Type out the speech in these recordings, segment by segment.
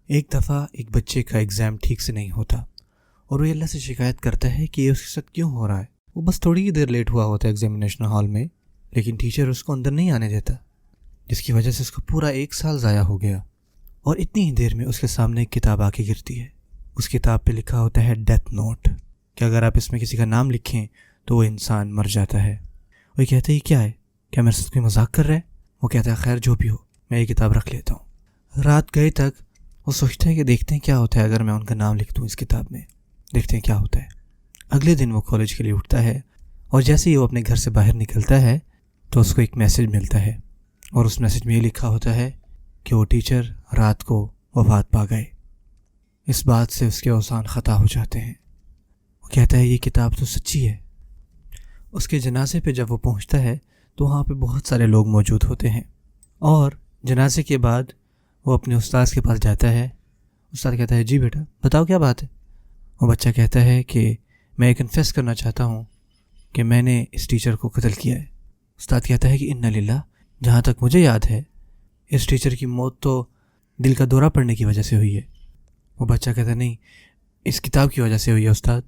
ایک دفعہ ایک بچے کا ایگزام ٹھیک سے نہیں ہوتا اور وہ اللہ سے شکایت کرتا ہے کہ یہ اس کے ساتھ کیوں ہو رہا ہے۔ وہ بس تھوڑی ہی دیر لیٹ ہوا ہوتا ہے ایگزامینیشن ہال میں، لیکن ٹیچر اس کو اندر نہیں آنے دیتا، جس کی وجہ سے اس کا پورا 1 سال ضائع ہو گیا۔ اور اتنی ہی دیر میں اس کے سامنے ایک کتاب آ کے گرتی ہے۔ اس کتاب پہ لکھا ہوتا ہے ڈیتھ نوٹ، کہ اگر آپ اس میں کسی کا نام لکھیں تو وہ انسان مر جاتا ہے۔ وہ کہتا ہے یہ کیا ہے؟ کیا میرے ساتھ کوئی مذاق کر رہا ہے؟ وہ کہتا ہے خیر جو بھی ہو، میں یہ کتاب رکھ لیتا ہوں۔ رات گئے تک وہ سوچتا ہے کہ دیکھتے ہیں کیا ہوتا ہے اگر میں ان کا نام لکھ دوں اس کتاب میں، دیکھتے ہیں کیا ہوتا ہے۔ اگلے دن وہ کالج کے لیے اٹھتا ہے اور جیسے ہی وہ اپنے گھر سے باہر نکلتا ہے تو اس کو ایک میسج ملتا ہے، اور اس میسج میں یہ لکھا ہوتا ہے کہ وہ ٹیچر رات کو وفات پا گئے۔ اس بات سے اس کے اوزان خطا ہو جاتے ہیں۔ وہ کہتا ہے یہ کتاب تو سچی ہے۔ اس کے جنازے پہ جب وہ پہنچتا ہے تو وہاں پہ بہت سارے لوگ موجود ہوتے ہیں، اور جنازے کے بعد وہ اپنے استاد کے پاس جاتا ہے۔ استاد کہتا ہے جی بیٹا بتاؤ کیا بات ہے؟ وہ بچہ کہتا ہے کہ میں کنفیس کرنا چاہتا ہوں کہ میں نے اس ٹیچر کو قتل کیا ہے۔ استاد کہتا ہے کہ انا للہ، جہاں تک مجھے یاد ہے اس ٹیچر کی موت تو دل کا دورہ پڑنے کی وجہ سے ہوئی ہے۔ وہ بچہ کہتا ہے نہیں، اس کتاب کی وجہ سے ہوئی ہے استاد،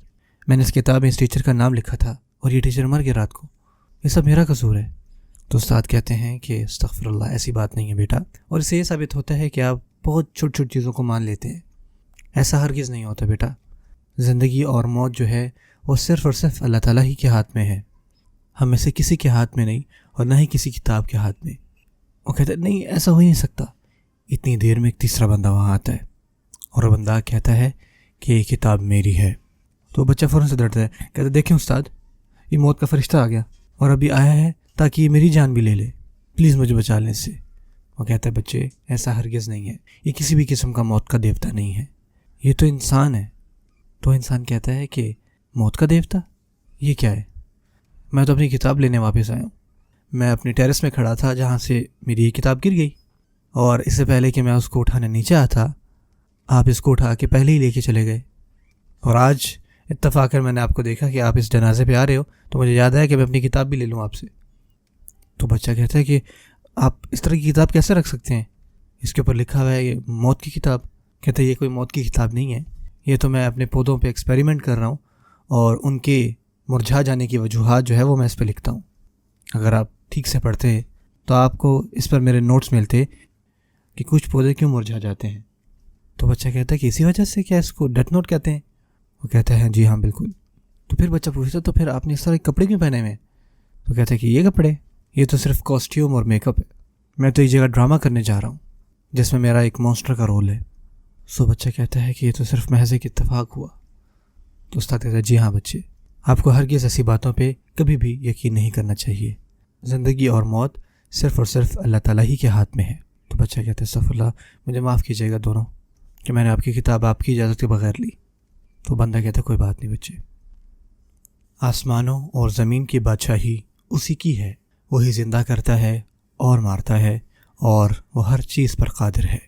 میں نے اس کتاب میں اس ٹیچر کا نام لکھا تھا اور یہ ٹیچر مر گیا رات کو، یہ سب میرا قصور ہے۔ تو استاد کہتے ہیں کہ استغفر اللہ، ایسی بات نہیں ہے بیٹا، اور اس سے یہ ثابت ہوتا ہے کہ آپ بہت چھوٹی چھوٹی چیزوں کو مان لیتے ہیں۔ ایسا ہرگز نہیں ہوتا بیٹا، زندگی اور موت جو ہے وہ صرف اور صرف اللہ تعالیٰ ہی کے ہاتھ میں ہے، ہم میں سے کسی کے ہاتھ میں نہیں، اور نہ ہی کسی کتاب کے ہاتھ میں۔ وہ کہتا ہے نہیں ایسا ہو ہی نہیں سکتا۔ اتنی دیر میں ایک تیسرا بندہ وہاں آتا ہے اور وہ بندہ کہتا ہے کہ یہ کتاب میری ہے۔ تو بچہ فوراً سے ڈرتا ہے، کہتا ہے دیکھیں استاد، یہ موت کا فرشتہ آ گیا اور ابھی آیا ہے تاکہ یہ میری جان بھی لے لے، پلیز مجھے بچا لیں اس سے۔ وہ کہتا ہے بچے ایسا ہرگز نہیں ہے، یہ کسی بھی قسم کا موت کا دیوتا نہیں ہے، یہ تو انسان ہے۔ تو انسان کہتا ہے کہ موت کا دیوتا یہ کیا ہے؟ میں تو اپنی کتاب لینے واپس آیا ہوں، میں اپنی ٹیرس میں کھڑا تھا جہاں سے میری یہ کتاب گر گئی، اور اس سے پہلے کہ میں اس کو اٹھانے نیچے آیا تھا آپ اس کو اٹھا کے پہلے ہی لے کے چلے گئے، اور آج اتفاق کر میں نے آپ کو دیکھا کہ آپ اس جنازے پہ آ رہے ہو تو مجھے یاد آیا کہ میں اپنی کتاب بھی لے لوں آپ سے۔ تو بچہ کہتا ہے کہ آپ اس طرح کی کتاب کیسے رکھ سکتے ہیں؟ اس کے اوپر لکھا ہوا ہے یہ موت کی کتاب۔ کہتا ہے یہ کوئی موت کی کتاب نہیں ہے، یہ تو میں اپنے پودوں پہ ایکسپیریمنٹ کر رہا ہوں، اور ان کے مرجھا جانے کی وجوہات جو ہے وہ میں اس پہ لکھتا ہوں۔ اگر آپ ٹھیک سے پڑھتے ہیں تو آپ کو اس پر میرے نوٹس ملتے کہ کچھ پودے کیوں مرجھا جاتے ہیں۔ تو بچہ کہتا ہے کہ اسی وجہ سے کیا اس کو ڈیتھ نوٹ کہتے ہیں؟ وہ کہتا ہے جی ہاں بالکل۔ تو پھر بچہ پوچھتا تو پھر آپ نے اس طرح کپڑے کیوں پہنے ہوئے ہیں؟ تو کہتا ہے کہ یہ کپڑے یہ تو صرف کاسٹیوم اور میک اپ ہے، میں تو یہ جگہ ڈرامہ کرنے جا رہا ہوں جس میں میرا ایک مونسٹر کا رول ہے۔ سو بچہ کہتا ہے کہ یہ تو صرف محض ایک اتفاق ہوا۔ تو استاد کہتا ہے جی ہاں بچے، آپ کو ہرگز ایسی باتوں پہ کبھی بھی یقین نہیں کرنا چاہیے، زندگی اور موت صرف اور صرف اللہ تعالیٰ ہی کے ہاتھ میں ہے۔ تو بچہ کہتا ہے استغفر اللہ، مجھے معاف کیجیے گا دونوں کہ میں نے آپ کی کتاب آپ کی اجازت کے بغیر لی۔ تو بندہ کہتا ہے کوئی بات نہیں بچے، آسمانوں اور زمین کی بادشاہی اسی کی ہے، وہی زندہ کرتا ہے اور مارتا ہے، اور وہ ہر چیز پر قادر ہے۔